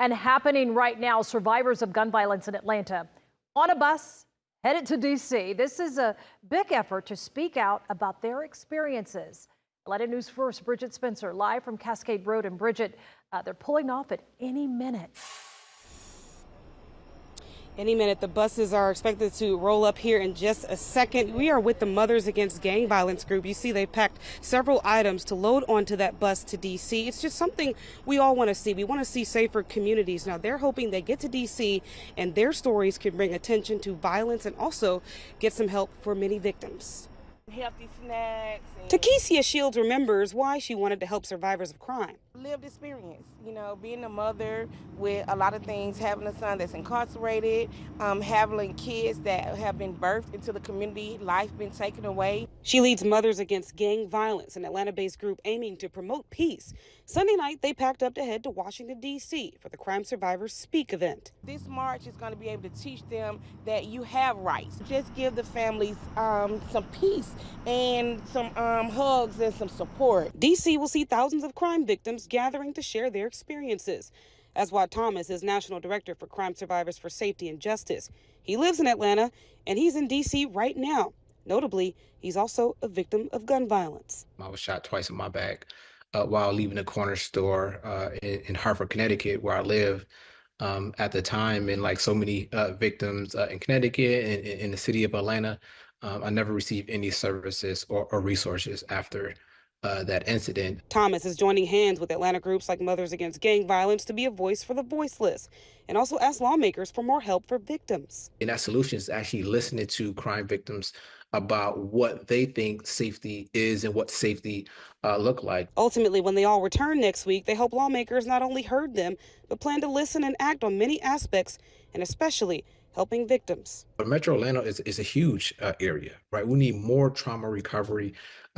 And happening right now, survivors of gun violence in Atlanta on a bus headed to D.C. This is a big effort to speak out about their experiences. Atlanta News First, Bridget Spencer, live from Cascade Road. And Bridget, they're pulling off at any minute. Any minute, the buses are expected to roll up here in just a second. We are with the Mothers Against Gang Violence group. You see, they packed several items to load onto that bus to D.C. It's just something we all want to see. We want to see safer communities. Now, they're hoping they get to D.C. and their stories can bring attention to violence and also get some help for many victims. Healthy snacks. Takesia Shields remembers why she wanted to help survivors of crime. Lived experience, being a mother with a lot of things, having a son that's incarcerated, having kids that have been birthed into the community, life been taken away. She leads Mothers Against Gang Violence, an Atlanta-based group aiming to promote peace. Sunday night, they packed up to head to Washington, D.C. for the Crime Survivors Speak event. This march is going to be able to teach them that you have rights. Just give the families some peace and some hugs and some support. D.C. will see thousands of crime victims gathering to share their experiences. Aswad Thomas is National Director for Crime Survivors for Safety and Justice. He lives in Atlanta, and he's in D.C. right now. Notably, he's also a victim of gun violence. I was shot twice in my back while leaving a corner store in Hartford, Connecticut, where I live. At the time, and like so many victims in Connecticut and in the city of Atlanta, I never received any services or resources after that incident. Thomas is joining hands with Atlanta groups like Mothers Against Gang Violence to be a voice for the voiceless and also ask lawmakers for more help for victims. And that solution is actually listening to crime victims about what they think safety is and what safety look like. Ultimately, when they all return next week, they hope lawmakers not only heard them, but plan to listen and act on many aspects, and especially helping victims. But Metro Atlanta is a huge area, right? We need more trauma recovery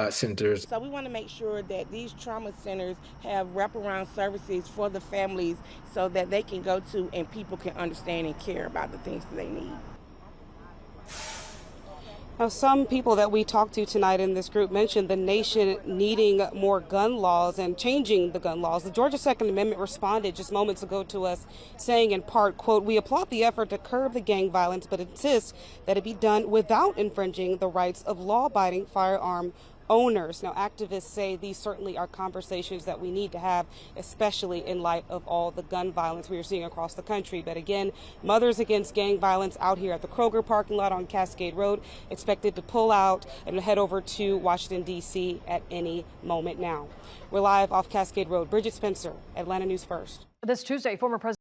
centers. So we want to make sure that these trauma centers have wraparound services for the families so that they can go to and people can understand and care about the things that they need. Now, some people that we talked to tonight in this group mentioned the nation needing more gun laws and changing the gun laws. The Georgia Second Amendment responded just moments ago to us saying in part, quote, "We applaud the effort to curb the gang violence, but insist that it be done without infringing the rights of law-abiding firearm owners." Now, activists say these certainly are conversations that we need to have, especially in light of all the gun violence we are seeing across the country. But again, Mothers Against Gang Violence out here at the Kroger parking lot on Cascade Road, expected to pull out and head over to Washington, D.C. at any moment now. We're live off Cascade Road. Bridget Spencer, Atlanta News First. This Tuesday, former President